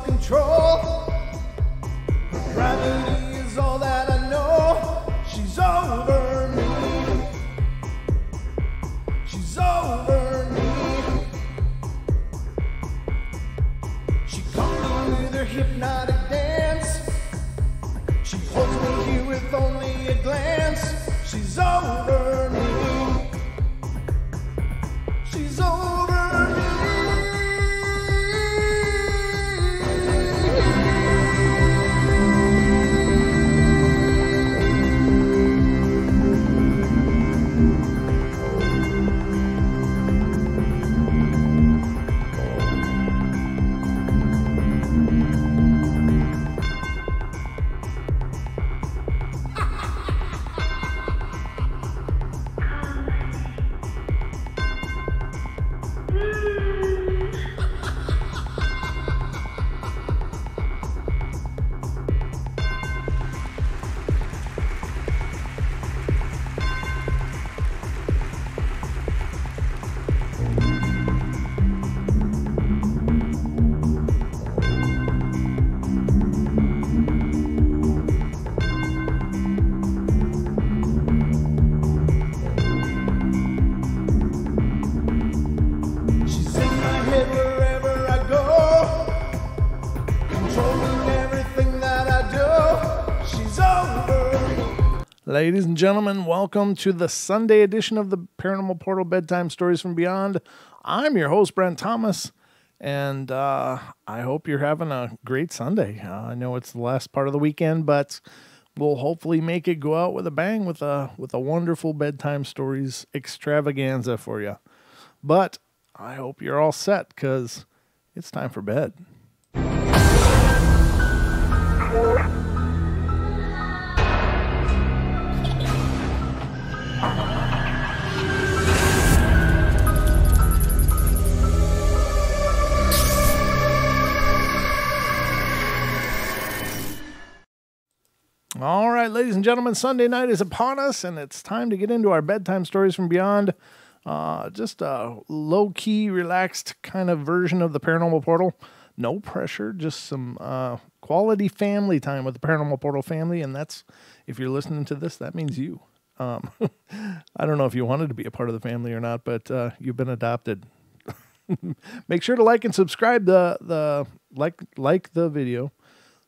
Control. Gravity is all that I know. She's over me. She's over me. She comes with her hypnotic dance. She holds me here with only a glance. She's over me. She's over me. Ladies and gentlemen, welcome to the Sunday edition of the Paranormal Portal Bedtime Stories from Beyond. I'm your host, Brent Thomas, and I hope you're having a great Sunday. I know it's the last part of the weekend, but we'll hopefully make it go out with a bang with a wonderful Bedtime Stories extravaganza for you. But I hope you're all set, because it's time for bed. All right, ladies and gentlemen, Sunday night is upon us, and it's time to get into our Bedtime Stories from Beyond. Just a low-key, relaxed kind of version of the Paranormal Portal. No pressure, just some quality family time with the Paranormal Portal family, and that's, if you're listening to this, that means you. I don't know if you wanted to be a part of the family or not, but you've been adopted. Make sure to like and subscribe like the video.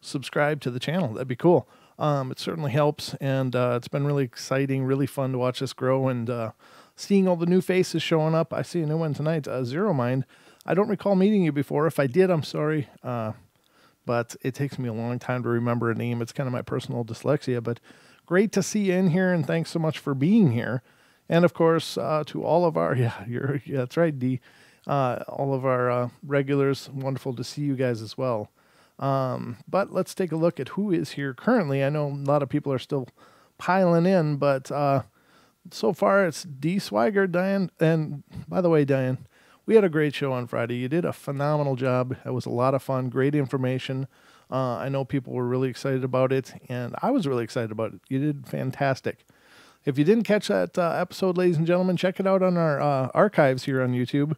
Subscribe to the channel. That'd be cool. It certainly helps, and it's been really exciting, really fun to watch this grow, and seeing all the new faces showing up. I see a new one tonight, Zero Mind. I don't recall meeting you before. If I did, I'm sorry, but it takes me a long time to remember a name. It's kind of my personal dyslexia, but great to see you in here, and thanks so much for being here. And, of course, to all of our, yeah, that's right, D, all of our regulars, wonderful to see you guys as well. But let's take a look at who is here currently. I know a lot of people are still piling in, but so far it's D. Swiger, Diane. And by the way, Diane, we had a great show on Friday. You did a phenomenal job. It was a lot of fun, great information. I know people were really excited about it, and I was really excited about it. You did fantastic. If you didn't catch that episode, ladies and gentlemen, check it out on our archives here on YouTube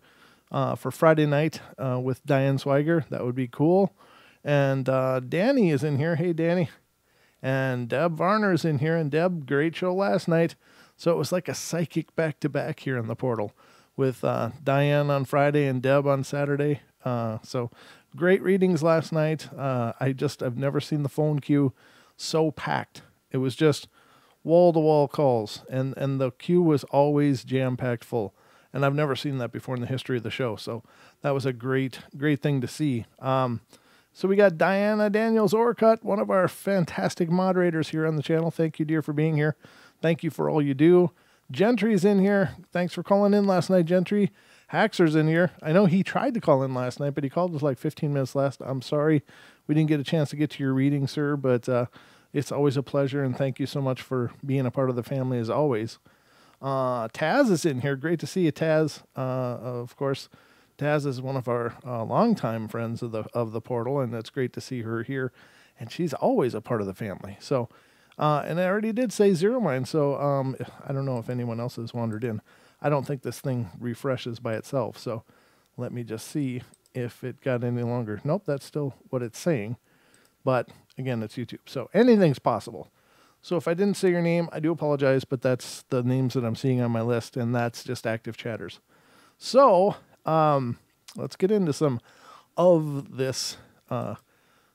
for Friday night with Diane Swiger. That would be cool. And Danny is in here. Hey, Danny. And Deb Varner is in here. And Deb, great show last night. So it was like a psychic back-to-back here in the portal with Diane on Friday and Deb on Saturday. So great readings last night. I've never seen the phone queue so packed. It was just wall-to-wall calls. And the queue was always jam-packed full. And I've never seen that before in the history of the show. So that was a great thing to see. So we got Diana Daniels Orcutt, one of our fantastic moderators here on the channel. Thank you, dear, for being here. Thank you for all you do. Gentry's in here. Thanks for calling in last night, Gentry. Haxer's in here. I know he tried to call in last night, but he called us like 15 minutes last. I'm sorry we didn't get a chance to get to your reading, sir, but it's always a pleasure, and thank you so much for being a part of the family as always. Taz is in here. Great to see you, Taz. Of course, Taz is one of our longtime friends of the portal, and it's great to see her here. And she's always a part of the family. So, and I already did say zero mine, so I don't know if anyone else has wandered in. I don't think this thing refreshes by itself, so let me just see if it got any longer. Nope, that's still what it's saying. But again, it's YouTube, so anything's possible. So if I didn't say your name, I do apologize, but that's the names that I'm seeing on my list, and that's just active chatters. So let's get into some of this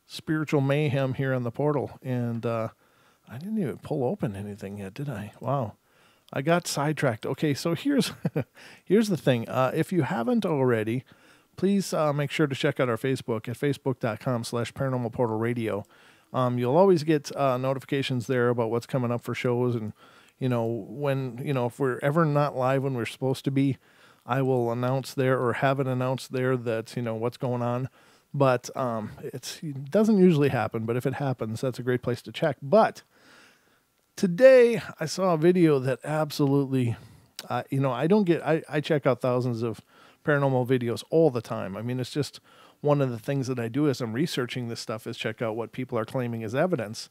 spiritual mayhem here on the portal. And I didn't even pull open anything yet, did I? Wow. I got sidetracked. Okay, so here's here's the thing. If you haven't already, please make sure to check out our Facebook at facebook.com/Paranormal Portal Radio. You'll always get notifications there about what's coming up for shows, and when if we're ever not live when we're supposed to be, I will announce there or have it announced there that what's going on. But it doesn't usually happen, but if it happens, that's a great place to check. Today, I saw a video that absolutely, I check out thousands of paranormal videos all the time. I mean, it's just one of the things that I do as I'm researching this stuff is check out what people are claiming as evidence.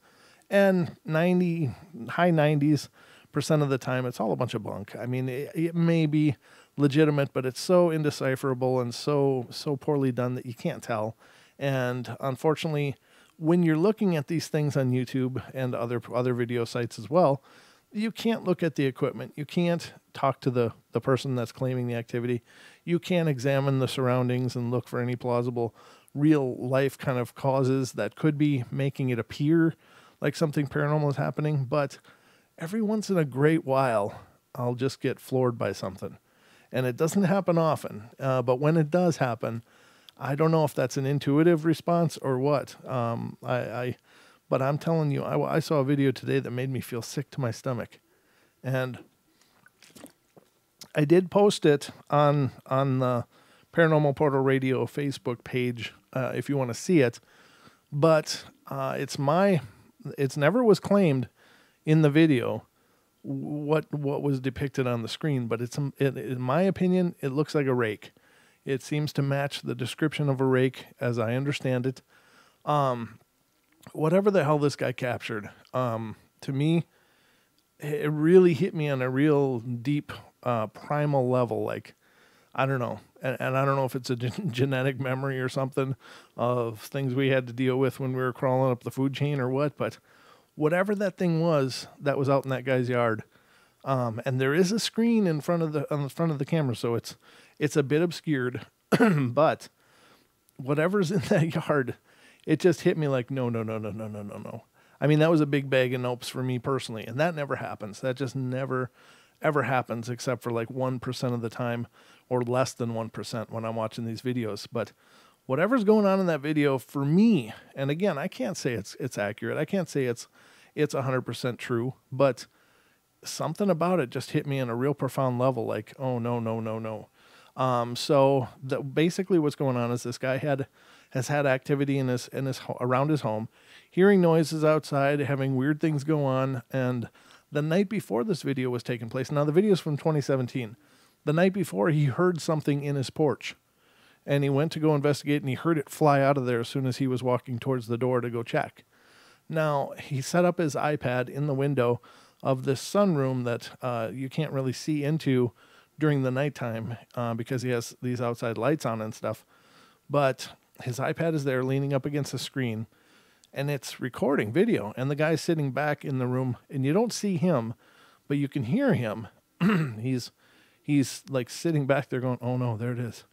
And high 90s% of the time, it's all a bunch of bunk. I mean, it may be legitimate, but it's so indecipherable and so poorly done that you can't tell. And unfortunately, when you're looking at these things on YouTube and other video sites as well, you can't look at the equipment. You can't talk to the person that's claiming the activity. You can't examine the surroundings and look for any plausible real life kind of causes that could be making it appear like something paranormal is happening. But every once in a great while, I'll just get floored by something. And it doesn't happen often. But when it does happen, I don't know if that's an intuitive response or what. But I'm telling you, I saw a video today that made me feel sick to my stomach. And I did post it on the Paranormal Portal Radio Facebook page if you want to see it. But it's never was claimed in the video what was depicted on the screen. But in my opinion, it looks like a rake. It seems to match the description of a rake as I understand it. Whatever the hell this guy captured, to me, it really hit me on a real deep, primal level. Like, I don't know. And I don't know if it's a genetic memory or something of things we had to deal with when we were crawling up the food chain or what. But whatever that thing was that was out in that guy's yard, and there is a screen on the front of the camera, so it's a bit obscured, but whatever's in that yard, it just hit me like, no. I mean, that was a big bag of nopes for me personally, and that never happens. That just never, ever happens except for like 1% of the time or less than 1% when I'm watching these videos. But whatever's going on in that video for me, and again, I can't say it's accurate. I can't say it's 100% true, but something about it just hit me on a real profound level. Like, oh, no. So basically what's going on is this guy has had activity in his around his home, hearing noises outside, having weird things go on. And the night before this video was taking place, now the video is from 2017. The night before, he heard something in his porch, and he went to go investigate, and he heard it fly out of there as soon as he was walking towards the door to go check. Now, he set up his iPad in the window of this sunroom that you can't really see into during the nighttime because he has these outside lights on and stuff. But his iPad is there leaning up against the screen, and it's recording video. And the guy's sitting back in the room, and you don't see him, but you can hear him. He's like sitting back there going, oh no, there it is.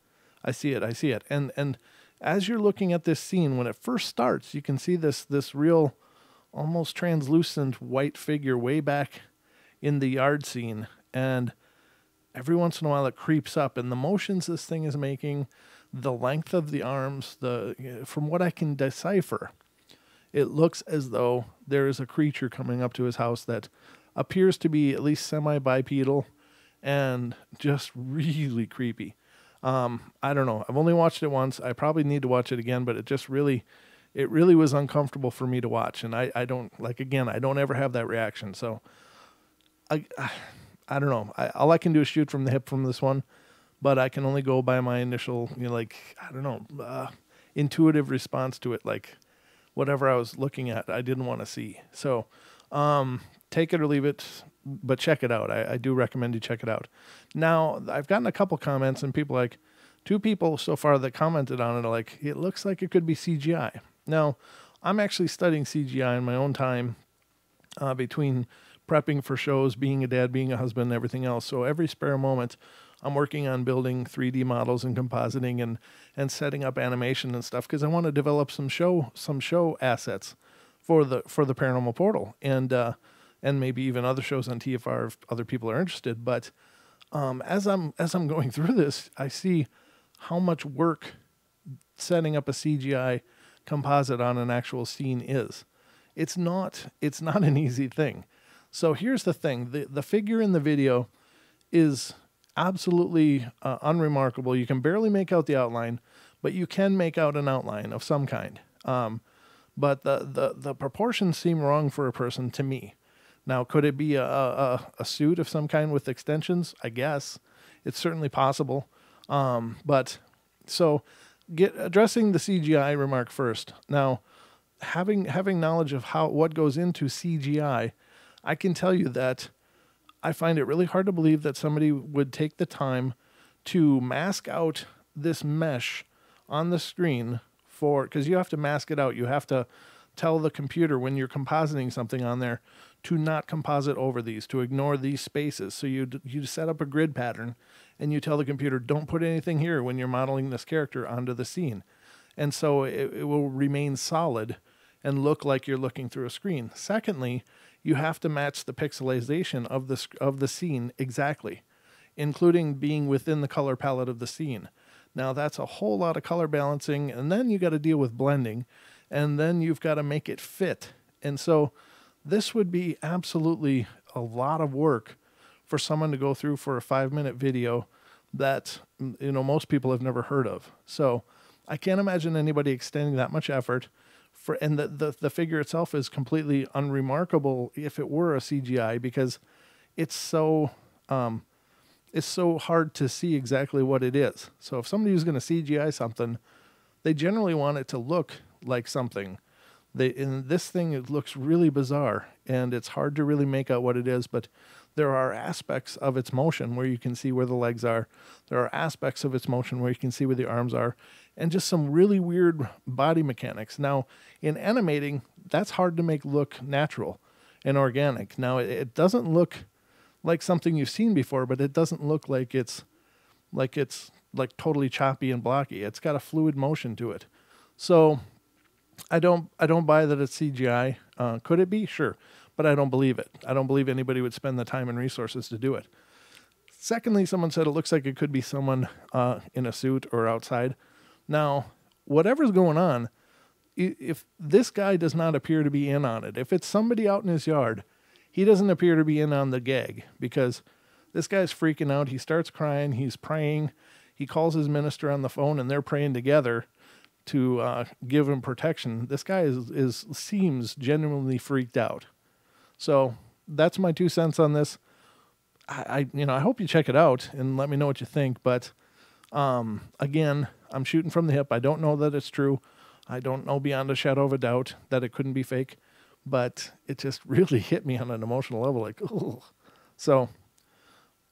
I see it. And as you're looking at this scene, when it first starts, you can see this real, almost translucent white figure way back in the yard scene. And every once in a while it creeps up, and the motions this thing is making, the length of the arms, from what I can decipher, it looks as though there is a creature coming up to his house that appears to be at least semi-bipedal and just really creepy. I don't know. I've only watched it once. I probably need to watch it again, but it really was uncomfortable for me to watch. And I don't, like, again, I don't ever have that reaction. So I don't know. All I can do is shoot from the hip from this one. but I can only go by my initial, I don't know, intuitive response to it. Like whatever I was looking at, I didn't want to see. So take it or leave it, but check it out. I do recommend you check it out. Now, I've gotten a couple comments, and people like, 2 people so far that commented on it are like, it looks like it could be CGI. Now, I'm actually studying CGI in my own time between prepping for shows, being a dad, being a husband, and everything else. So every spare moment, I'm working on building 3D models and compositing and setting up animation and stuff because I want to develop some show assets for the Paranormal Portal and maybe even other shows on TFR if other people are interested. But as I'm going through this, I see how much work setting up a CGI composite on an actual scene is. It's not an easy thing. So here's the thing. The figure in the video is absolutely unremarkable. You can barely make out the outline, but you can make out an outline of some kind. But the proportions seem wrong for a person to me. Now, could it be a suit of some kind with extensions? I guess. It's certainly possible. But so addressing the CGI remark first. Now, having knowledge of what goes into CGI, I can tell you that I find it really hard to believe that somebody would take the time to mask out this mesh on the screen because you have to mask it out. You have to tell the computer when you're compositing something on there to not composite over these, to ignore these spaces. So you set up a grid pattern and you tell the computer, don't put anything here when you're modeling this character onto the scene. And so it will remain solid and look like you're looking through a screen. Secondly, you have to match the pixelization of the scene exactly, including being within the color palette of the scene. Now, that's a whole lot of color balancing, and then you got to deal with blending, and then you've got to make it fit. And so this would be absolutely a lot of work for someone to go through for a 5-minute video that, most people have never heard of. So I can't imagine anybody extending that much effort. And the figure itself is completely unremarkable if it were a CGI because it's so hard to see exactly what it is. So if somebody was going to CGI something, they generally want it to look like something. In this thing, it looks really bizarre, and it's hard to really make out what it is, but there are aspects of its motion where you can see where the legs are. There are aspects of its motion where you can see where the arms are, and just some really weird body mechanics. Now, in animating, that's hard to make look natural and organic. Now, it doesn't look like something you've seen before, but it doesn't look like it's totally choppy and blocky. It's got a fluid motion to it. So I don't buy that it's CGI. Could it be? Sure. But I don't believe it. I don't believe anybody would spend the time and resources to do it. Secondly, someone said it looks like it could be someone in a suit or outside. Now, whatever's going on, if this guy does not appear to be in on it, if it's somebody out in his yard, he doesn't appear to be in on the gag because this guy's freaking out. He starts crying. He's praying. He calls his minister on the phone, and they're praying together to give him protection. This guy seems genuinely freaked out. So that's my 2 cents on this. I hope you check it out and let me know what you think. But again, I'm shooting from the hip. I don't know that it's true. I don't know beyond a shadow of a doubt that it couldn't be fake. But it just really hit me on an emotional level. Like, oh. So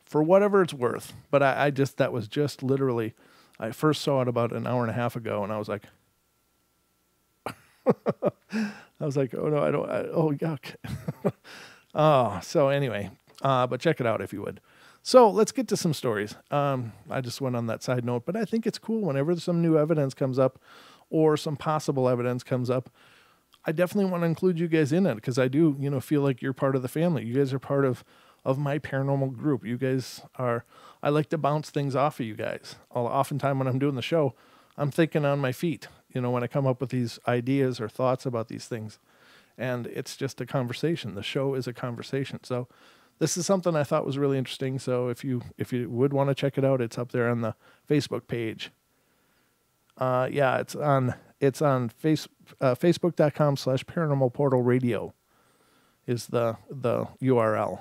for whatever it's worth. But that was just literally, I first saw it about an hour and a half ago, and I was like, oh no, oh yuck. Oh, so anyway, but check it out if you would. So let's get to some stories. I just went on that side note, but I think it's cool whenever some new evidence comes up or some possible evidence comes up. I definitely want to include you guys in it because I do, feel like you're part of the family. You guys are part of my paranormal group. You guys are, I like to bounce things off of you guys. Oftentimes when I'm doing the show, I'm thinking on my feet, when I come up with these ideas or thoughts about these things. And it's just a conversation. The show is a conversation. So this is something I thought was really interesting. So if you would want to check it out, it's up there on the Facebook page. It's on facebook.com/paranormal portal radio is the URL.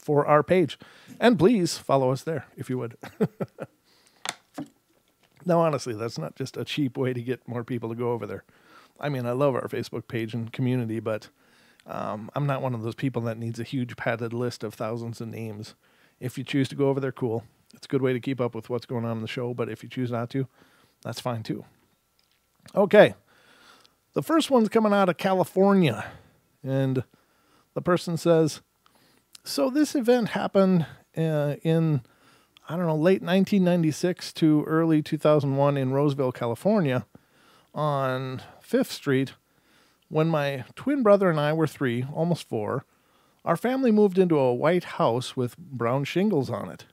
for our page. And please follow us there if you would. Now, honestly, that's not just a cheap way to get more people to go over there. I mean, I love our Facebook page and community, but I'm not one of those people that needs a huge padded list of thousands of names. If you choose to go over there, cool. It's a good way to keep up with what's going on in the show, but if you choose not to, that's fine too. Okay. The first one's coming out of California, and the person says, so this event happened in, I don't know, late 1996 to early 2001 in Roseville, California, on 5th Street. When my twin brother and I were 3, almost 4, our family moved into a white house with brown shingles on it.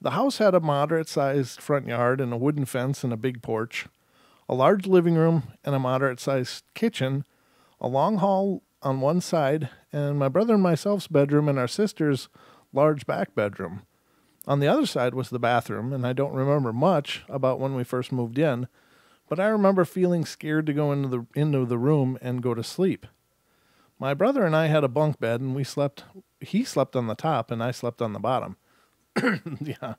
The house had a moderate-sized front yard and a wooden fence and a big porch, a large living room and a moderate-sized kitchen, a long hall on one side, and my brother and myself's bedroom and our sister's large back bedroom. On the other side was the bathroom, and I don't remember much about when we first moved in, but I remember feeling scared to go into the room and go to sleep. My brother and I had a bunk bed, and he slept on the top, and I slept on the bottom. Yeah,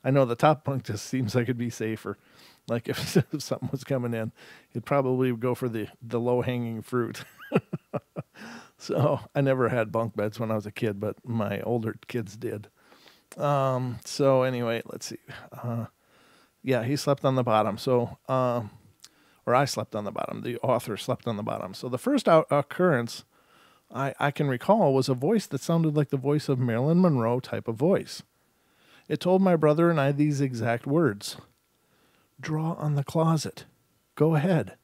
I know the top bunk just seems like it'd be safer. Like if something was coming in, it'd probably go for the low-hanging fruit. So I never had bunk beds when I was a kid, but my older kids did. So anyway, let's see. Yeah, he slept on the bottom. So, or I slept on the bottom. The author slept on the bottom. So the first occurrence I can recall was a voice that sounded like the voice of Marilyn Monroe type of voice. It told my brother and I these exact words. Draw on the closet. Go ahead.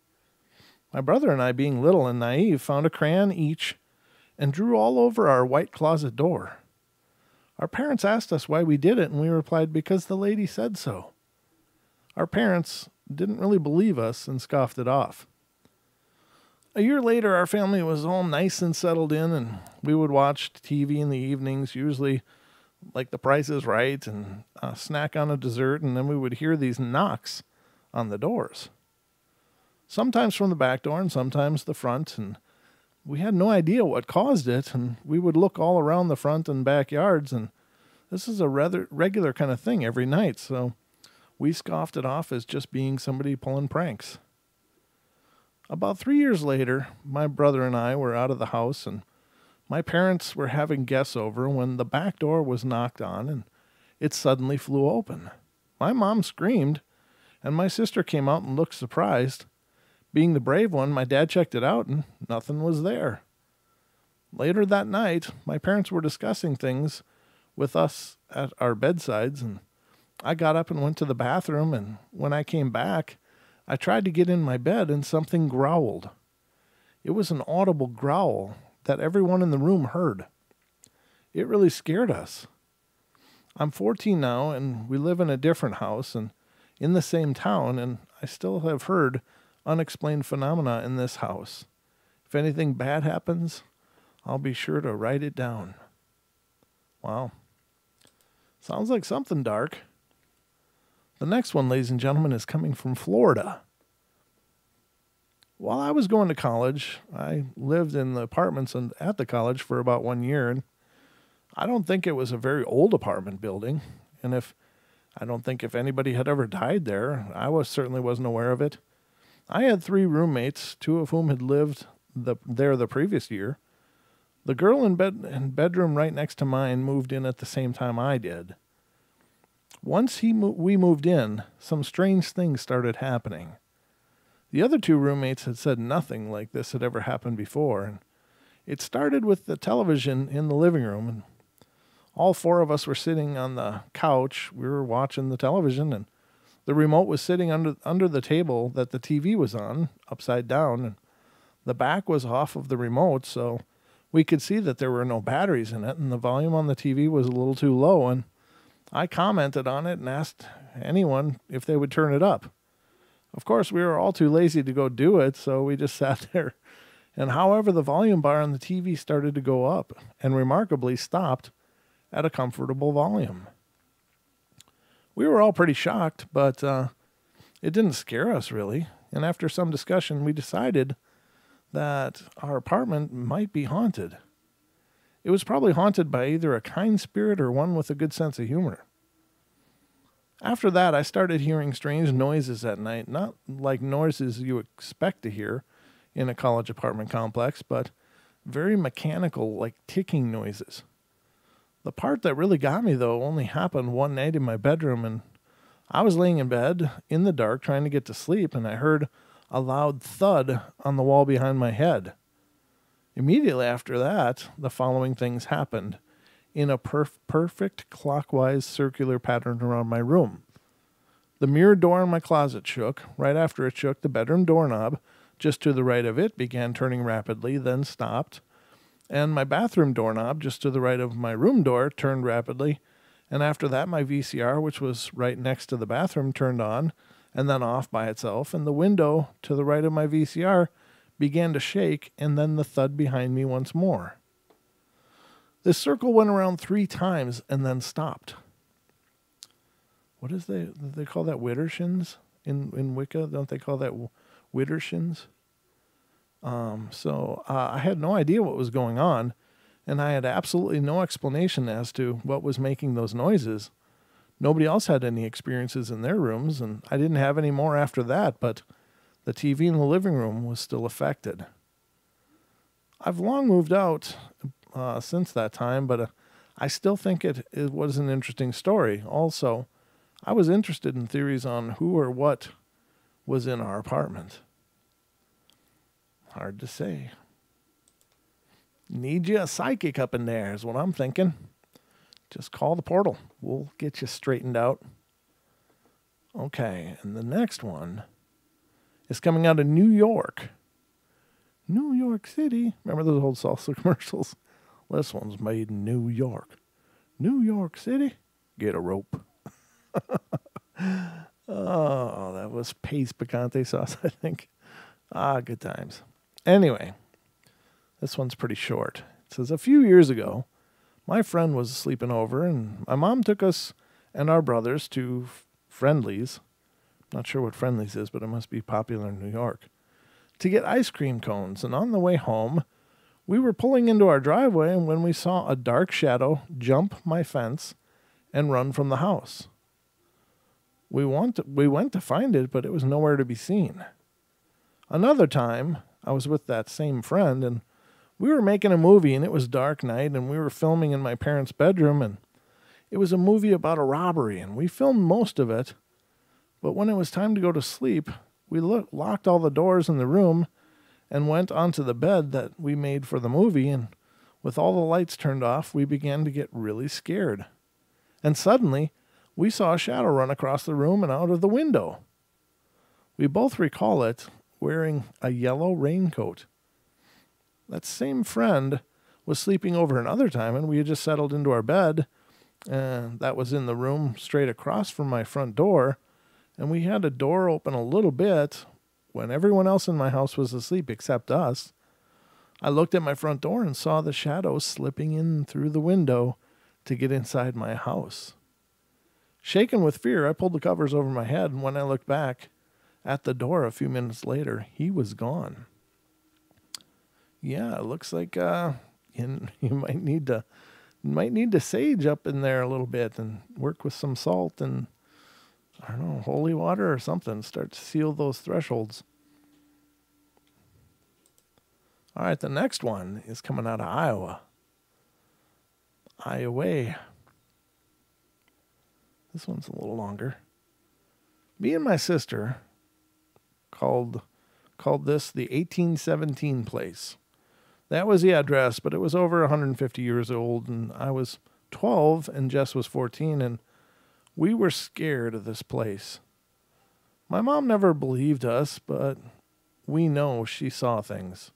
My brother and I, being little and naive, found a crayon each and drew all over our white closet door. Our parents asked us why we did it, and we replied, because the lady said so. Our parents didn't really believe us and scoffed it off. A year later, our family was all nice and settled in, and we would watch TV in the evenings, usually like The Price is Right, and snack on a dessert, and then we would hear these knocks on the doors. Sometimes from the back door and sometimes the front, and we had no idea what caused it, and we would look all around the front and backyards, and this is a rather regular kind of thing every night, so we scoffed it off as just being somebody pulling pranks. About 3 years later, my brother and I were out of the house, and my parents were having guests over when the back door was knocked on, and it suddenly flew open. My mom screamed, and my sister came out and looked surprised. Being the brave one, my dad checked it out, and nothing was there. Later that night, my parents were discussing things with us at our bedsides, and I got up and went to the bathroom, and when I came back, I tried to get in my bed, and something growled. It was an audible growl that everyone in the room heard. It really scared us. I'm 14 now, and we live in a different house and in the same town, and I still have heard unexplained phenomena in this house. If anything bad happens, I'll be sure to write it down. Wow. Sounds like something dark. The next one, ladies and gentlemen, is coming from Florida. While I was going to college, I lived in the apartments at the college for about 1 year, and I don't think it was a very old apartment building, and I don't think if anybody had ever died there, I certainly wasn't aware of it. I had 3 roommates, 2 of whom had lived there the previous year. The girl in bedroom right next to mine moved in at the same time I did. Once we moved in, some strange things started happening. The other 2 roommates had said nothing like this had ever happened before, and it started with the television in the living room, and all 4 of us were sitting on the couch. We were watching the television, and the remote was sitting under the table that the TV was on, upside down, and the back was off of the remote, so we could see that there were no batteries in it, and the volume on the TV was a little too low, and I commented on it and asked anyone if they would turn it up. Of course, we were all too lazy to go do it, so we just sat there. And however, the volume bar on the TV started to go up and remarkably stopped at a comfortable volume. We were all pretty shocked, but it didn't scare us really. And after some discussion, we decided that our apartment might be haunted. It was probably haunted by either a kind spirit or one with a good sense of humor. After that, I started hearing strange noises at night, not like noises you expect to hear in a college apartment complex, but very mechanical, like ticking noises. The part that really got me, though, only happened one night in my bedroom, and I was laying in bed in the dark trying to get to sleep, and I heard a loud thud on the wall behind my head. Immediately after that, the following things happened in a perfect clockwise circular pattern around my room. The mirror door in my closet shook. Right after it shook, the bedroom doorknob just to the right of it began turning rapidly, then stopped. And my bathroom doorknob just to the right of my room door turned rapidly. And after that, my VCR, which was right next to the bathroom, turned on and then off by itself. And the window to the right of my VCR began to shake, and then the thud behind me once more. This circle went around 3 times and then stopped. What is they call that Widdershins in Wicca? Don't they call that Widdershins? So I had no idea what was going on, and I had absolutely no explanation as to what was making those noises. Nobody else had any experiences in their rooms, and I didn't have any more after that, but the TV in the living room was still affected. I've long moved out since that time, but I still think it was an interesting story. Also, I was interested in theories on who or what was in our apartment. Hard to say. Need you a psychic up in there is what I'm thinking. Just call the portal. We'll get you straightened out. Okay, and the next one is coming out of New York. New York City. Remember those old salsa commercials? This one's made in New York. New York City. Get a rope. Oh, that was Pace Picante sauce, I think. Good times. Anyway, this one's pretty short. It says, a few years ago, my friend was sleeping over, and my mom took us and our brothers to Friendly's. Not sure what Friendly's is, but it must be popular in New York, to get ice cream cones. And on the way home, we were pulling into our driveway, and when we saw a dark shadow jump my fence and run from the house. We went to find it, but it was nowhere to be seen. Another time, I was with that same friend, and we were making a movie, and it was dark night, and we were filming in my parents' bedroom, and it was a movie about a robbery, and we filmed most of it. But when it was time to go to sleep, we locked all the doors in the room and went onto the bed that we made for the movie, and with all the lights turned off, we began to get really scared. And suddenly, we saw a shadow run across the room and out of the window. We both recall it wearing a yellow raincoat. That same friend was sleeping over another time, and we had just settled into our bed, and that was in the room straight across from my front door, and we had a door open a little bit when everyone else in my house was asleep except us. I looked at my front door and saw the shadow slipping in through the window to get inside my house. Shaken with fear, I pulled the covers over my head, and when I looked back at the door a few minutes later, he was gone. Yeah, it looks like you might need to sage up in there a little bit and work with some salt and, I don't know, holy water or something. Start to seal those thresholds. All right, the next one is coming out of Iowa. Iowa. This one's a little longer. Me and my sister called this the 1817 place. That was the address, but it was over 150 years old, and I was 12 and Jess was 14, and we were scared of this place. My mom never believed us, but we know she saw things.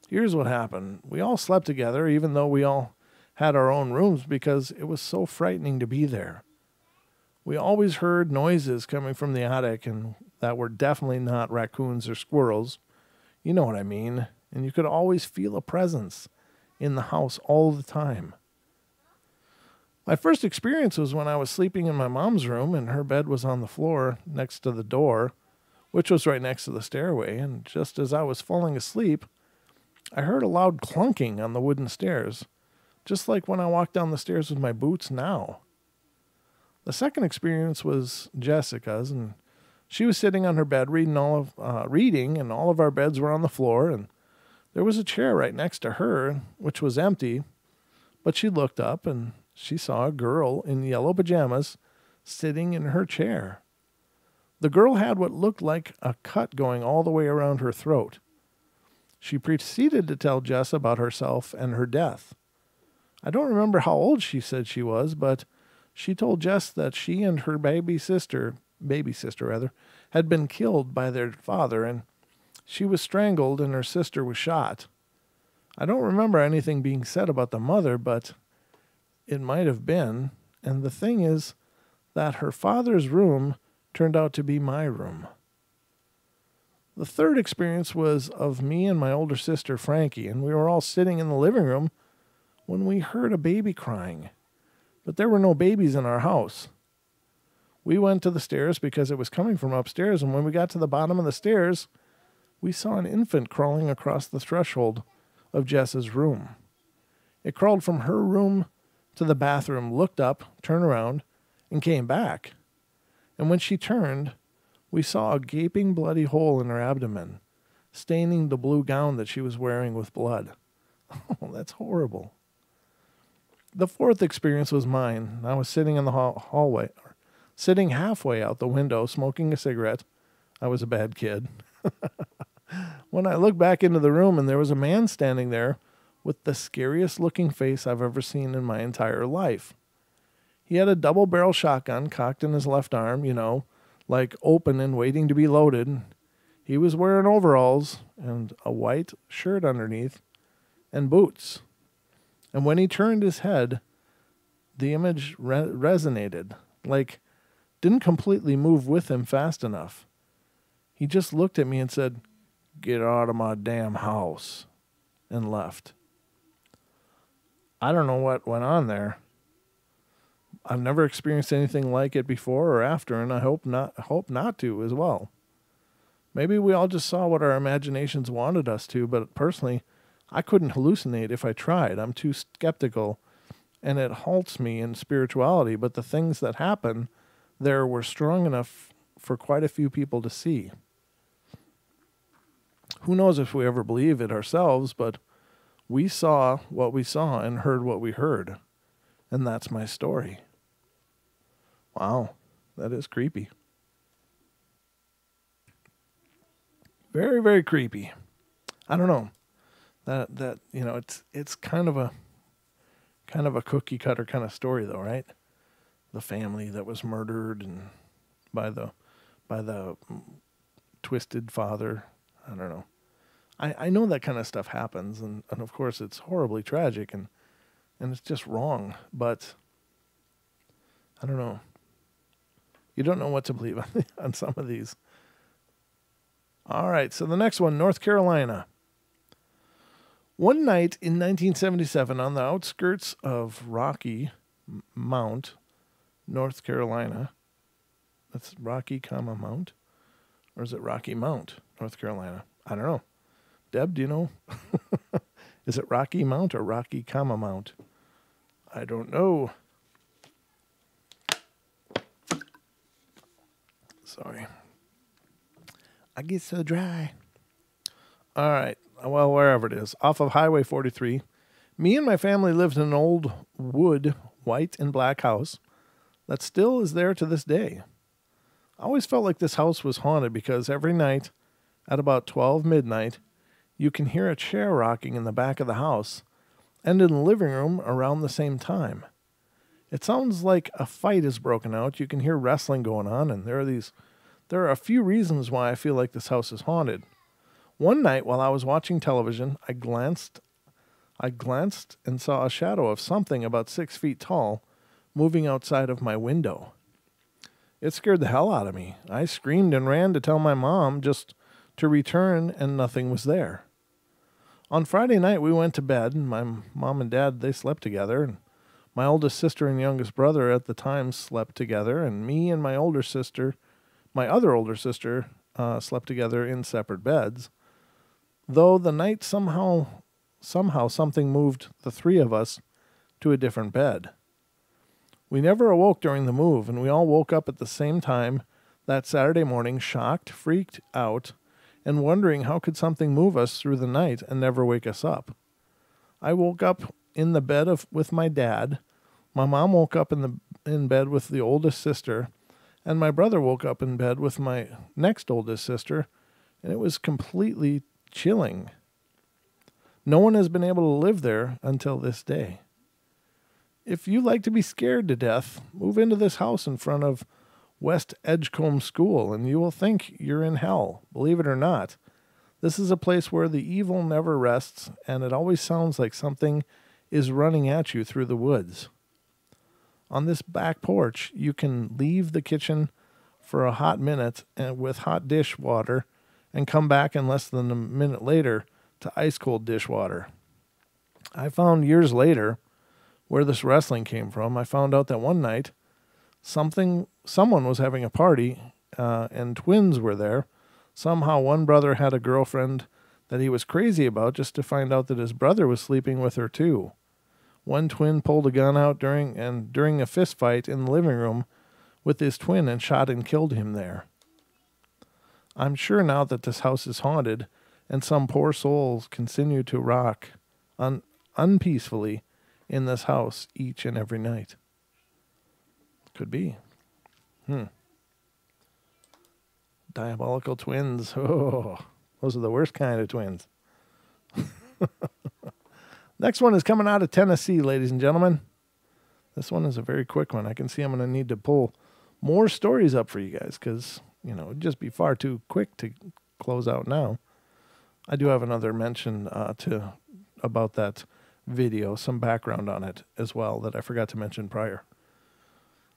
Here's what happened. We all slept together, even though we all had our own rooms, because it was so frightening to be there. We always heard noises coming from the attic, and that were definitely not raccoons or squirrels. You know what I mean. And you could always feel a presence in the house all the time. My first experience was when I was sleeping in my mom's room, and her bed was on the floor next to the door, which was right next to the stairway. And just as I was falling asleep, I heard a loud clunking on the wooden stairs, just like when I walk down the stairs with my boots now. The second experience was Jessica's, and she was sitting on her bed reading, and all of our beds were on the floor, and there was a chair right next to her, which was empty, but she looked up and she saw a girl in yellow pajamas sitting in her chair. The girl had what looked like a cut going all the way around her throat. She proceeded to tell Jess about herself and her death. I don't remember how old she said she was, but she told Jess that she and her baby sister, had been killed by their father, and she was strangled and her sister was shot. I don't remember anything being said about the mother, but it might have been. And the thing is that her father's room turned out to be my room. The third experience was of me and my older sister, Frankie, and we were all sitting in the living room when we heard a baby crying. But there were no babies in our house. We went to the stairs because it was coming from upstairs, and when we got to the bottom of the stairs, we saw an infant crawling across the threshold of Jess's room. It crawled from her room to the bathroom, looked up, turned around, and came back. And when she turned, we saw a gaping bloody hole in her abdomen, staining the blue gown that she was wearing with blood. Oh, that's horrible. The fourth experience was mine. I was sitting in the hallway, sitting halfway out the window, smoking a cigarette. I was a bad kid. When I looked back into the room, and there was a man standing there with the scariest looking face I've ever seen in my entire life. He had a double-barrel shotgun cocked in his left arm, like open and waiting to be loaded. He was wearing overalls and a white shirt underneath and boots. And when he turned his head, the image resonated, like didn't completely move with him fast enough. He just looked at me and said, "Get out of my damn house," and left. I don't know what went on there. I've never experienced anything like it before or after, and I hope not to as well. Maybe we all just saw what our imaginations wanted us to, but personally, I couldn't hallucinate if I tried. I'm too skeptical, and it halts me in spirituality, but the things that happen there were strong enough for quite a few people to see. Who knows if we ever believe it ourselves, but we saw what we saw and heard what we heard. And that's my story. Wow, that is creepy. Very, very creepy. I don't know. That it's kind of a cookie cutter kind of story though, right? The family that was murdered and by the twisted father. I don't know. I know that kind of stuff happens, and of course it's horribly tragic and it's just wrong, but I don't know. You don't know what to believe on some of these. All right, so the next one, North Carolina. One night in 1977 on the outskirts of Rocky Mount, North Carolina. That's Rocky, Mount? Or is it Rocky Mount, North Carolina? I don't know. Deb, do you know? Is it Rocky Mount or Rocky, Mount? I don't know. Sorry. I get so dry. All right. Well, wherever it is. Off of Highway 43. Me and my family lived in an old wood, white and black house that still is there to this day. I always felt like this house was haunted because every night at about 12 midnight, you can hear a chair rocking in the back of the house and in the living room around the same time. It sounds like a fight is broken out. You can hear wrestling going on, and there are a few reasons why I feel like this house is haunted. One night while I was watching television, I glanced and saw a shadow of something about 6 feet tall moving outside of my window. It scared the hell out of me. I screamed and ran to tell my mom just to return, and nothing was there. On Friday night, we went to bed, and my mom and dad, they slept together, and my oldest sister and youngest brother at the time slept together, and me and my other older sister, slept together in separate beds. Though the night somehow somehow something moved the three of us to a different bed. We never awoke during the move, and we all woke up at the same time that Saturday morning, shocked, freaked out, and wondering how could something move us through the night and never wake us up. I woke up in the bed with my dad. My mom woke up in bed with the oldest sister, and my brother woke up in bed with my next oldest sister, and it was completely chilling. No one has been able to live there until this day. If you like to be scared to death, move into this house in front of West Edgecombe School, and you will think you're in hell. Believe it or not, this is a place where the evil never rests, and it always sounds like something is running at you through the woods. On this back porch, you can leave the kitchen for a hot minute with hot dish water and come back in less than a minute later to ice-cold dishwater. I found years later where this wrestling came from. I found out that one night someone was having a party and twins were there. Somehow one brother had a girlfriend that he was crazy about just to find out that his brother was sleeping with her too. One twin pulled a gun out during a fist fight in the living room with his twin and shot and killed him there. I'm sure now that this house is haunted and some poor souls continue to rock unpeacefully in this house each and every night. Could be. Diabolical twins. Oh, those are the worst kind of twins. Next one is coming out of Tennessee, ladies and gentlemen. This one is a very quick one. I can see I'm going to need to pull more stories up for you guys because, it'd just be far too quick to close out now. I do have another mention about that video, some background on it as well that I forgot to mention prior.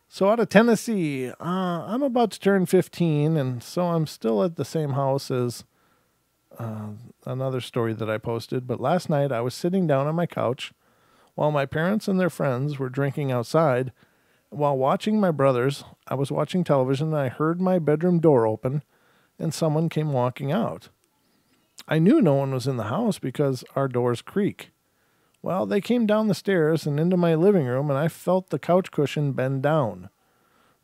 So out of Tennessee, I'm about to turn 15, and so I'm still at the same house as another story that I posted. But last night I was sitting down on my couch while my parents and their friends were drinking outside. While watching my brothers, I was watching television and I heard my bedroom door open and someone came walking out. I knew no one was in the house because our doors creak. Well, they came down the stairs and into my living room, and I felt the couch cushion bend down.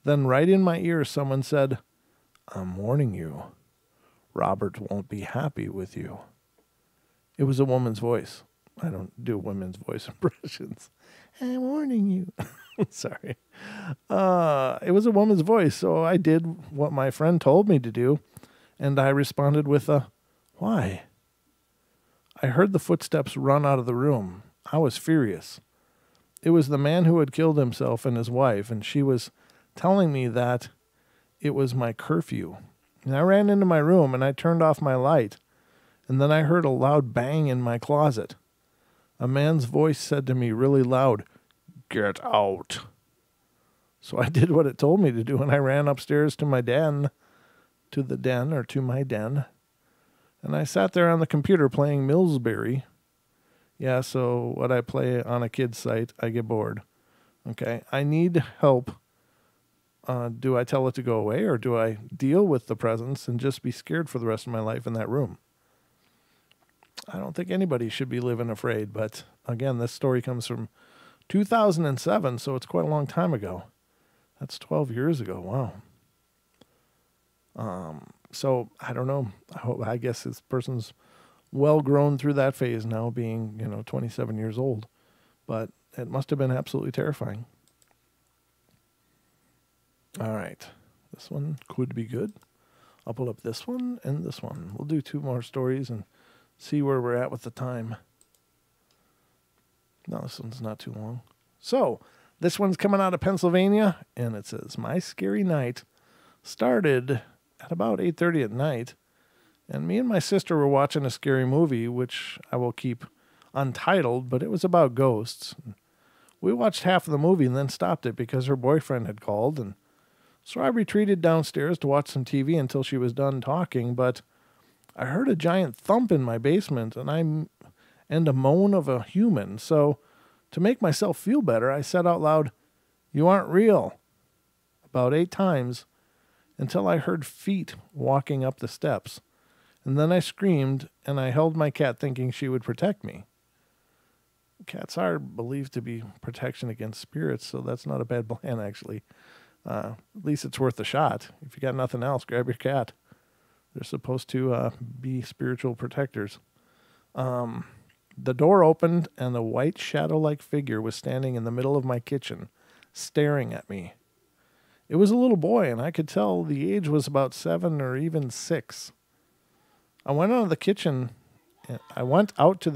Then right in my ear, someone said, "I'm warning you. Robert won't be happy with you." It was a woman's voice. I don't do women's voice impressions. "I'm warning you." Sorry. It was a woman's voice, so I did what my friend told me to do, and I responded with a, "Why?" I heard the footsteps run out of the room. I was furious. It was the man who had killed himself and his wife, and she was telling me that it was my curfew. And I ran into my room and I turned off my light, and then I heard a loud bang in my closet. A man's voice said to me really loud, "Get out." So I did what it told me to do, and I ran upstairs to my den, and I sat there on the computer playing Millsbury. Yeah, so what I play on a kid's site, I get bored. Okay, I need help. Do I tell it to go away, or do I deal with the presence and just be scared for the rest of my life in that room? I don't think anybody should be living afraid, but again, this story comes from 2007, so it's quite a long time ago. That's 12 years ago. Wow. So I don't know. I guess this person's well grown through that phase now, being 27 years old, but it must have been absolutely terrifying. All right, this one could be good. I'll pull up this one and this one. We'll do two more stories and see where we're at with the time. No, this one's not too long. So this one's coming out of Pennsylvania, and it says, "My scary night started at about 8:30 at night, and me and my sister were watching a scary movie, which I will keep untitled, but it was about ghosts. We watched half of the movie and then stopped it because her boyfriend had called, and so I retreated downstairs to watch some TV until she was done talking, but I heard a giant thump in my basement and a moan of a human. So to make myself feel better, I said out loud, 'You aren't real,' about 8 times until I heard feet walking up the steps. And then I screamed and I held my cat thinking she would protect me. Cats are believed to be protection against spirits, so that's not a bad plan, actually. At least it's worth a shot. If you got nothing else, grab your cat. They're supposed to be spiritual protectors. The door opened, and a white shadow-like figure was standing in the middle of my kitchen, staring at me. It was a little boy, and I could tell the age was about 7 or even 6. I went out to the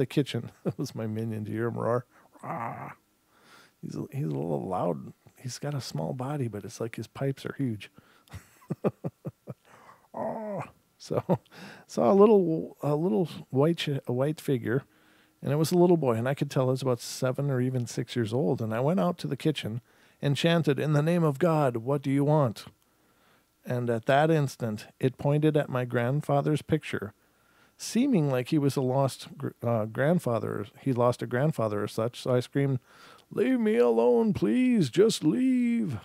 kitchen. That was my minion. Do you hear him roar? Ah. He's a little loud. He's got a small body, but it's like his pipes are huge. Oh. So saw a little white figure, and it was a little boy, and I could tell it was about 7 or even 6 years old. And I went out to the kitchen and chanted, "In the name of God, what do you want?" And at that instant, it pointed at my grandfather's picture, seeming like he was a lost grandfather. He lost a grandfather or such. So I screamed, "Leave me alone, please. Just leave."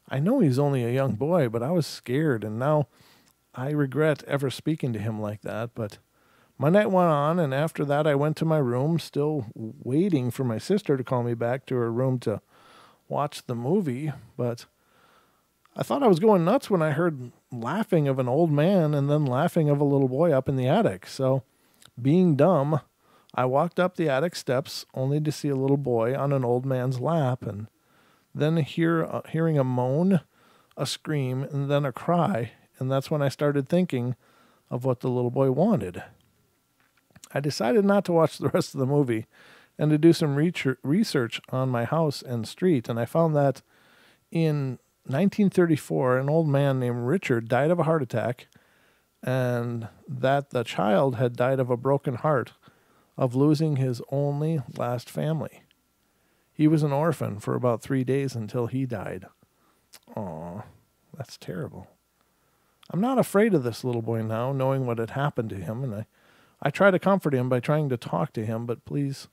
I know he's only a young boy, but I was scared, and now I regret ever speaking to him like that. But my night went on, and after that I went to my room, still waiting for my sister to call me back to her room to watch the movie. But I thought I was going nuts when I heard laughing of an old man and then laughing of a little boy up in the attic. So, being dumb, I walked up the attic steps only to see a little boy on an old man's lap, and then hearing a moan, a scream, and then a cry. And that's when I started thinking of what the little boy wanted. I decided not to watch the rest of the movie and to do some research on my house and street. And I found that in 1934, an old man named Richard died of a heart attack, and that the child had died of a broken heart of losing his only last family. He was an orphan for about 3 days until he died. Aw, that's terrible. I'm not afraid of this little boy now, knowing what had happened to him, and I try to comfort him by trying to talk to him, but please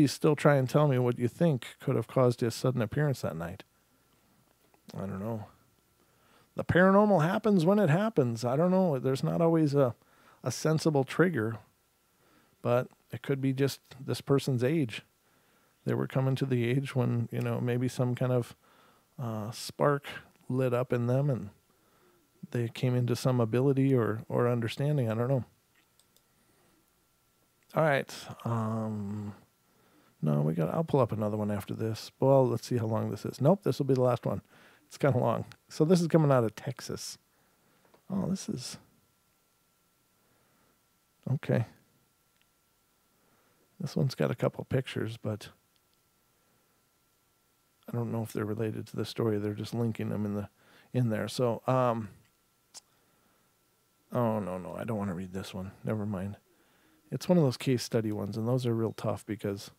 still try and tell me what you think could have caused his sudden appearance that night. I don't know. The paranormal happens when it happens. I don't know. There's not always a sensible trigger, but it could be just this person's age. They were coming to the age when, maybe some kind of spark lit up in them and they came into some ability or understanding. I don't know. All right. No, I'll pull up another one after this. Well, let's see how long this is. Nope, this will be the last one. It's kind of long. So this is coming out of Texas. Oh, this is... Okay. This one's got a couple pictures, but I don't know if they're related to the story. They're just linking them in there. So, oh, no, I don't want to read this one. Never mind. It's one of those case study ones, and those are real tough because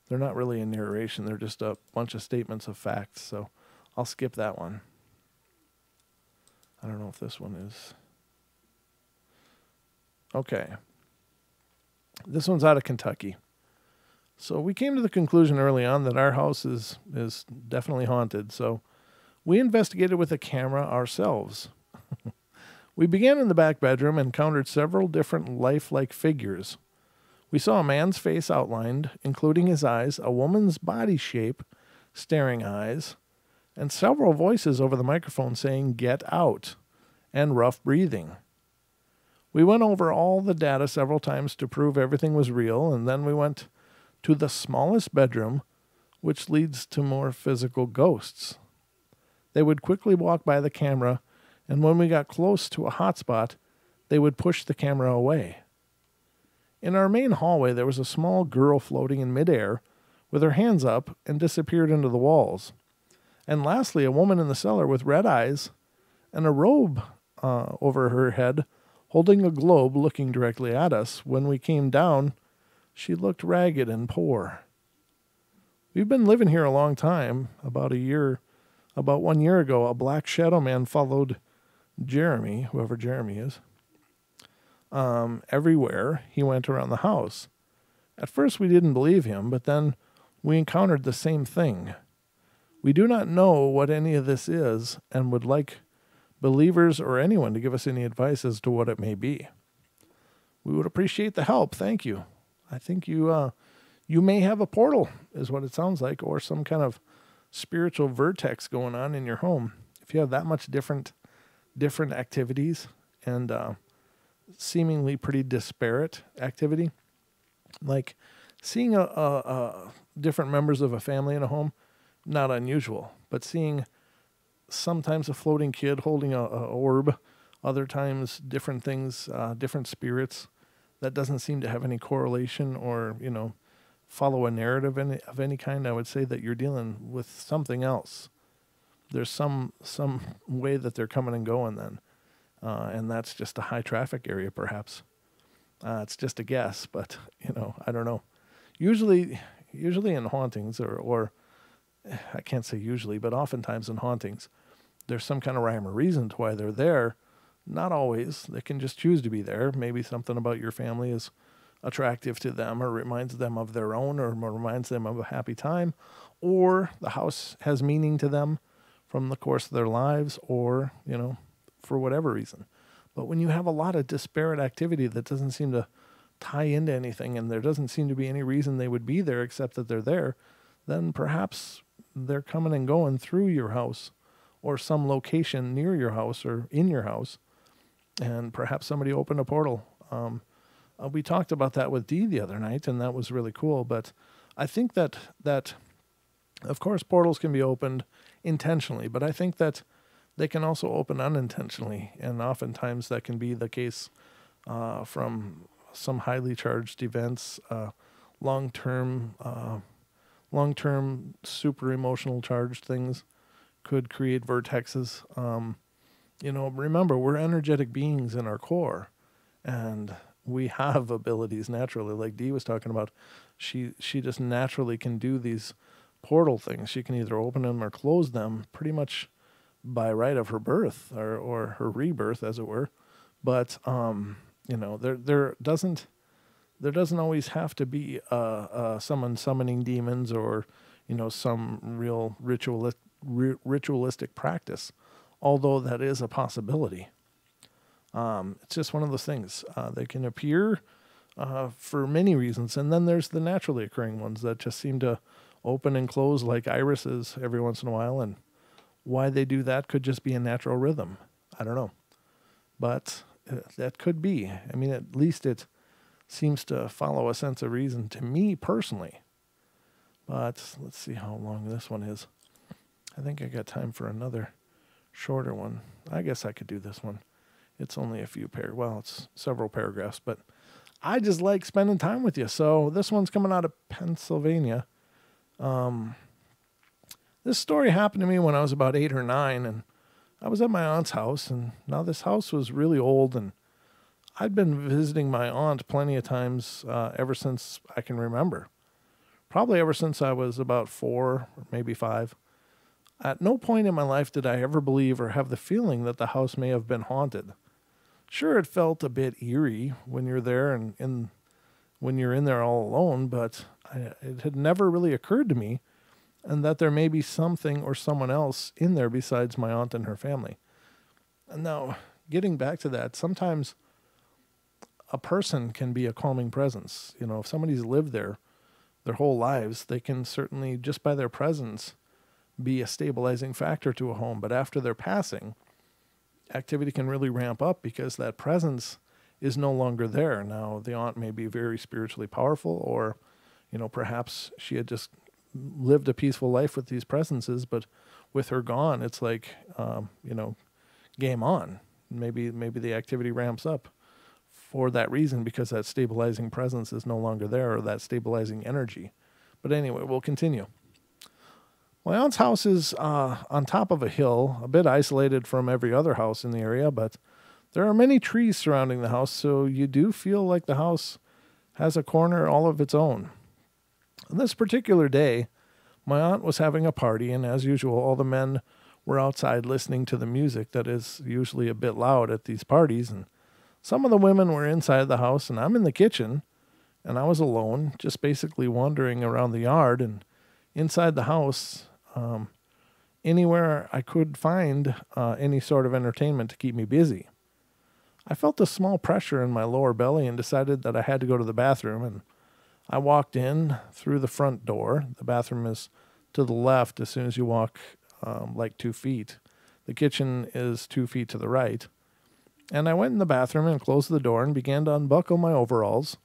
they're not really a narration. They're just a bunch of statements of facts. So I'll skip that one. I don't know if this one is... Okay. This one's out of Kentucky. So we came to the conclusion early on that our house is definitely haunted. So we investigated with a camera ourselves. We began in the back bedroom and encountered several different lifelike figures. We saw a man's face outlined, including his eyes, a woman's body shape, staring eyes, and several voices over the microphone saying, "Get out," and rough breathing. We went over all the data several times to prove everything was real, and then we went to the smallest bedroom, which leads to more physical ghosts. They would quickly walk by the camera, and when we got close to a hot spot, they would push the camera away. In our main hallway, there was a small girl floating in midair with her hands up and disappeared into the walls. And lastly, a woman in the cellar with red eyes and a robe over her head, holding a globe looking directly at us. When we came down, she looked ragged and poor. We've been living here a long time. About 1 year ago, a black shadow man followed Jeremy, whoever Jeremy is, everywhere he went around the house. At first we didn't believe him, but then we encountered the same thing. We do not know what any of this is and would like believers or anyone to give us any advice as to what it may be. We would appreciate the help. Thank you. I think you You may have a portal, is what it sounds like, or some kind of spiritual vertex going on in your home. If you have that much different activities and seemingly pretty disparate activity, like seeing a different members of a family in a home, not unusual, but seeing sometimes a floating kid holding a orb, other times different things, different spirits, that doesn't seem to have any correlation or, follow a narrative of any kind. I would say that you're dealing with something else. There's some way that they're coming and going then. And that's just a high traffic area, perhaps. It's just a guess, but, I don't know. Usually in hauntings or I can't say usually, but oftentimes in hauntings, there's some kind of rhyme or reason to why they're there. Not always. They can just choose to be there. Maybe something about your family is attractive to them or reminds them of their own or reminds them of a happy time, or the house has meaning to them from the course of their lives, or, for whatever reason. But when you have a lot of disparate activity that doesn't seem to tie into anything and there doesn't seem to be any reason they would be there except that they're there, then perhaps they're coming and going through your house or some location near your house or in your house, and perhaps somebody opened a portal. We talked about that with Dee the other night, and that was really cool. But I think that of course, portals can be opened intentionally, but I think that they can also open unintentionally, and oftentimes that can be the case from some highly charged events, long-term, super emotional charged things could create vertexes. Remember, we're energetic beings in our core, and we have abilities naturally. Like Dee was talking about, she just naturally can do these portal things. She can either open them or close them pretty much by right of her birth or her rebirth, as it were. But there doesn't always have to be someone summoning demons or some real ritualistic practice, although that is a possibility. It's just one of those things. They can appear for many reasons, and then there's the naturally occurring ones that just seem to open and close like irises every once in a while, and why they do that could just be a natural rhythm. I don't know. But that could be. I mean, at least it seems to follow a sense of reason to me personally. But let's see how long this one is. I think I got time for another shorter one. I guess I could do this one. It's only a few it's several paragraphs, but I just like spending time with you. So this one's coming out of Pennsylvania. This story happened to me when I was about 8 or 9, and I was at my aunt's house, and now this house was really old, and I'd been visiting my aunt plenty of times ever since I can remember. Probably ever since I was about 4 or maybe 5. At no point in my life did I ever believe or have the feeling that the house may have been haunted. Sure, it felt a bit eerie when you're there and when you're in there all alone, but it had never really occurred to me and that there may be something or someone else in there besides my aunt and her family. And now, getting back to that, sometimes a person can be a calming presence. If somebody's lived there their whole lives, they can certainly, just by their presence, be a stabilizing factor to a home. But after their passing, activity can really ramp up because that presence is no longer there. Now, the aunt may be very spiritually powerful, or, perhaps she had just lived a peaceful life with these presences, but with her gone, it's like, game on. Maybe the activity ramps up for that reason, because that stabilizing presence is no longer there, or that stabilizing energy. But anyway, we'll continue. My aunt's house is on top of a hill, a bit isolated from every other house in the area, but there are many trees surrounding the house, so you do feel like the house has a corner all of its own. On this particular day, my aunt was having a party, and as usual, all the men were outside listening to the music that is usually a bit loud at these parties, and some of the women were inside the house, and I'm in the kitchen, and I was alone, just basically wandering around the yard and inside the house, anywhere I could find any sort of entertainment to keep me busy. I felt a small pressure in my lower belly and decided that I had to go to the bathroom, and I walked in through the front door. The bathroom is to the left as soon as you walk like 2 feet. The kitchen is 2 feet to the right. And I went in the bathroom and closed the door and began to unbuckle my overalls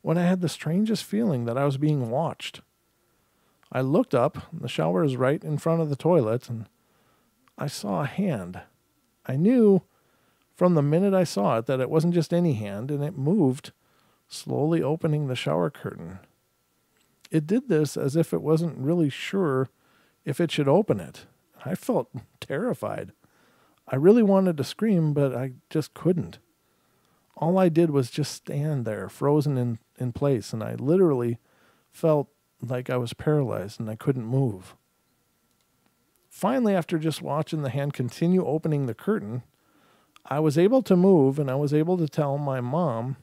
when I had the strangest feeling that I was being watched. I looked up. The shower is right in front of the toilet, and I saw a hand. I knew from the minute I saw it that it wasn't just any hand, and it moved, slowly opening the shower curtain. It did this as if it wasn't really sure if it should open it. I felt terrified. I really wanted to scream, but I just couldn't. All I did was just stand there, frozen in place, and I literally felt like I was paralyzed and I couldn't move. Finally, after just watching the hand continue opening the curtain, I was able to move, and I was able to tell my mom,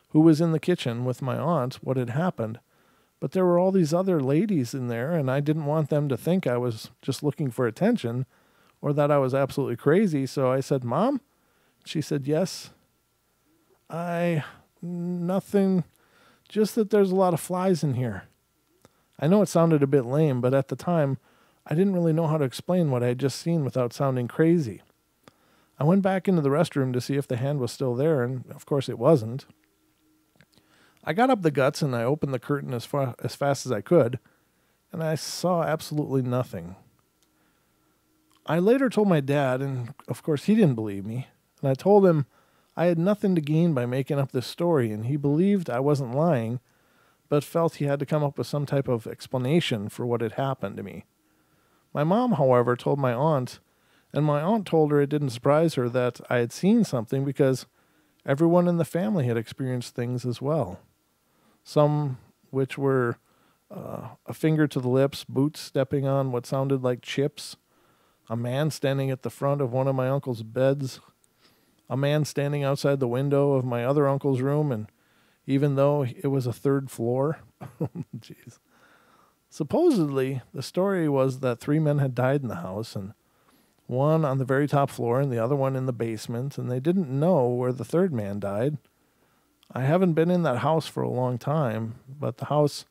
who was in the kitchen with my aunt, what had happened. But there were all these other ladies in there, and I didn't want them to think I was just looking for attention or that I was absolutely crazy. So I said, "Mom?" She said, "Yes." Nothing, just that there's a lot of flies in here. I know it sounded a bit lame, but at the time, I didn't really know how to explain what I had just seen without sounding crazy. I went back into the restroom to see if the hand was still there, and of course it wasn't. I got up the guts and I opened the curtain as fast as I could, and I saw absolutely nothing. I later told my dad, and of course he didn't believe me, and I told him I had nothing to gain by making up this story, and he believed I wasn't lying, but felt he had to come up with some type of explanation for what had happened to me. My mom, however, told my aunt, and my aunt told her it didn't surprise her that I had seen something because everyone in the family had experienced things as well. Some which were a finger to the lips, boots stepping on what sounded like chips, a man standing at the front of one of my uncle's beds, a man standing outside the window of my other uncle's room, and even though it was a 3rd floor, jeez. Supposedly, the story was that 3 men had died in the house, and one on the very top floor and the other one in the basement, and they didn't know where the 3rd man died. I haven't been in that house for a long time, but the house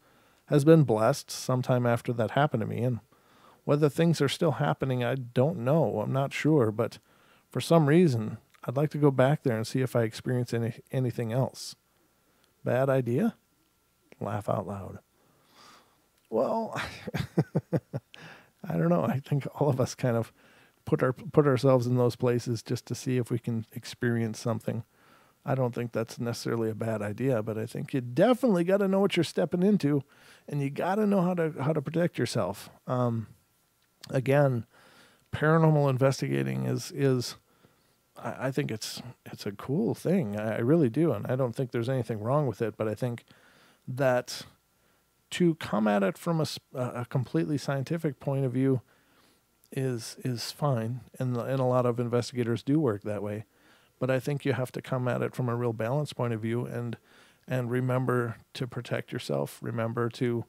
has been blessed sometime after that happened to me, and whether things are still happening, I don't know. I'm not sure, but for some reason, I'd like to go back there and see if I experience anything else. Bad idea? Laugh out loud. Well, I don't know. I think all of us kind of put ourselves in those places just to see if we can experience something. I don't think that's necessarily a bad idea, but I think you definitely got to know what you're stepping into, and you got to know how to protect yourself. Again, paranormal investigating is I think it's a cool thing. I really do, and I don't think there's anything wrong with it. But I think that to come at it from a completely scientific point of view is fine, and a lot of investigators do work that way. But I think you have to come at it from a real balanced point of view, and remember to protect yourself. Remember to,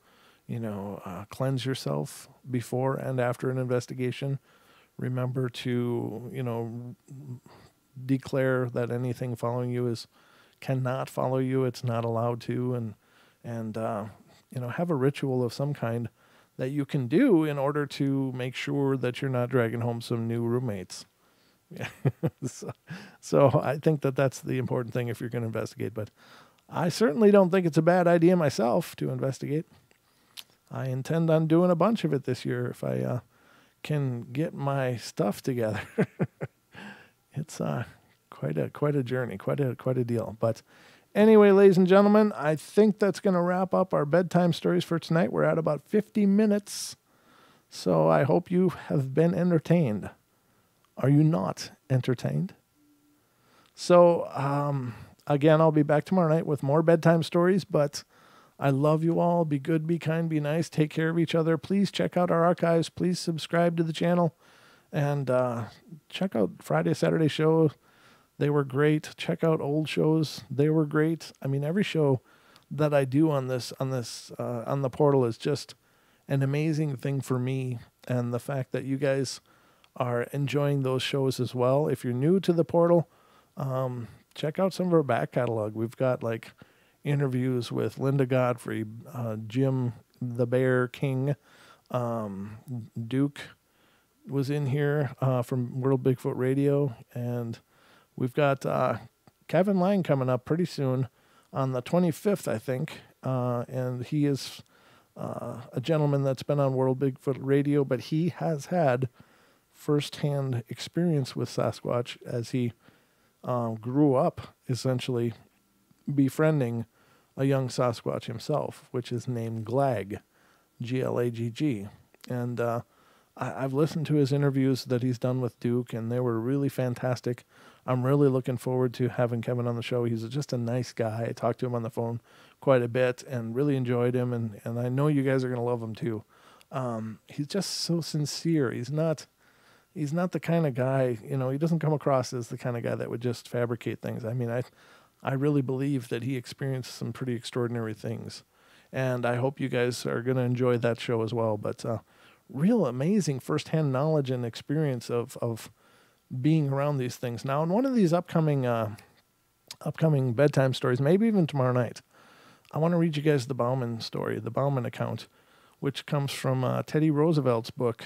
cleanse yourself before and after an investigation. Remember to, declare that anything following you cannot follow you. It's not allowed to, and have a ritual of some kind that you can do in order to make sure that you're not dragging home some new roommates. So I think that's the important thing if you're going to investigate. But I certainly don't think it's a bad idea myself to investigate. I intend on doing a bunch of it this year if I can get my stuff together. It's quite a journey, quite a deal. But anyway, ladies and gentlemen, I think that's going to wrap up our bedtime stories for tonight. We're at about 50 minutes, so I hope you have been entertained. Are you not entertained? So, again, I'll be back tomorrow night with more bedtime stories, but I love you all. Be good, be kind, be nice. Take care of each other. Please check out our archives. Please subscribe to the channel. And check out Friday, Saturday show. They were great. Check out old shows. They were great. I mean, every show that I do on the portal is just an amazing thing for me. And the fact that you guys are enjoying those shows as well. If you're new to the portal, check out some of our back catalog. We've got like interviews with Linda Godfrey, Jim the Bear King, Duke was in here from World Bigfoot Radio, and we've got Kevin Lang coming up pretty soon on the 25th, I think, and he is a gentleman that's been on World Bigfoot Radio, but he has had firsthand experience with Sasquatch as he grew up, essentially befriending a young Sasquatch himself, which is named Glag, Glagg. And I've listened to his interviews that he's done with Duke, and they were really fantastic. I'm really looking forward to having Kevin on the show. He's just a nice guy. I talked to him on the phone quite a bit and really enjoyed him, and I know you guys are going to love him too. He's just so sincere. He's not the kind of guy, he doesn't come across as the kind of guy that would just fabricate things. I mean, I really believe that he experienced some pretty extraordinary things, and I hope you guys are going to enjoy that show as well. But real amazing firsthand knowledge and experience of being around these things. Now, in one of these upcoming bedtime stories, maybe even tomorrow night, I want to read you guys the Bauman story, the Bauman account, which comes from Teddy Roosevelt's book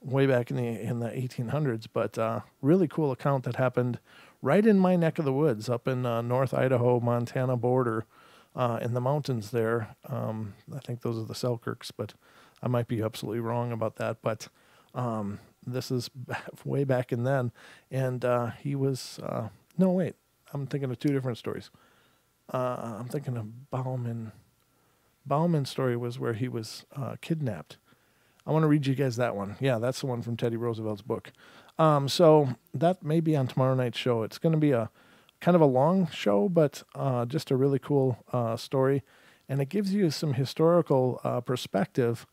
way back in the 1800s. But really cool account that happened right in my neck of the woods, up in North Idaho, Montana border, in the mountains there. I think those are the Selkirks, but I might be absolutely wrong about that. But this is way back in then. And he was... no, wait. I'm thinking of two different stories. I'm thinking of Bauman. Bauman's story was where he was kidnapped. I want to read you guys that one. Yeah, that's the one from Teddy Roosevelt's book. So that may be on tomorrow night's show. It's going to be a kind of a long show, but just a really cool story. And it gives you some historical perspective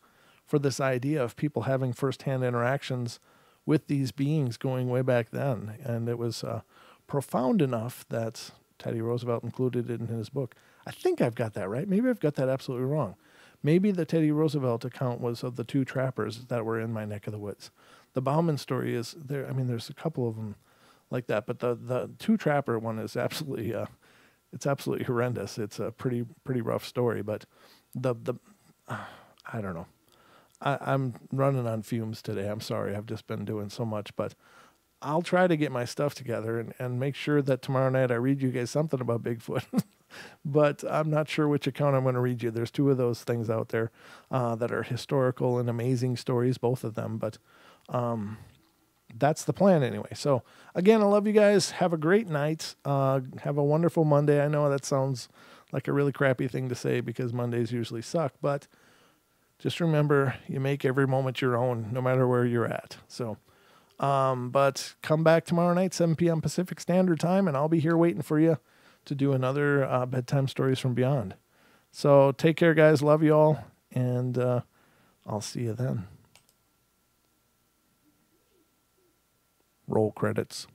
for this idea of people having firsthand interactions with these beings going way back then. And it was profound enough that Teddy Roosevelt included it in his book. I think I've got that right. Maybe I've got that absolutely wrong. Maybe the Teddy Roosevelt account was of the two trappers that were in my neck of the woods. The Bauman story is there. I mean, there's a couple of them like that, but the two trapper one is absolutely, it's absolutely horrendous. It's a pretty rough story, but I don't know. I'm running on fumes today. I'm sorry. I've just been doing so much, but I'll try to get my stuff together and make sure that tomorrow night I read you guys something about Bigfoot. But I'm not sure which account I'm going to read you. There's two of those things out there that are historical and amazing stories, both of them. But that's the plan anyway. So, again, I love you guys. Have a great night. Have a wonderful Monday. I know that sounds like a really crappy thing to say because Mondays usually suck. But just remember, you make every moment your own, no matter where you're at. So, but come back tomorrow night, 7 p.m. Pacific Standard Time, and I'll be here waiting for you to do another Bedtime Stories from Beyond. So take care, guys. Love you all, and I'll see you then. Roll credits.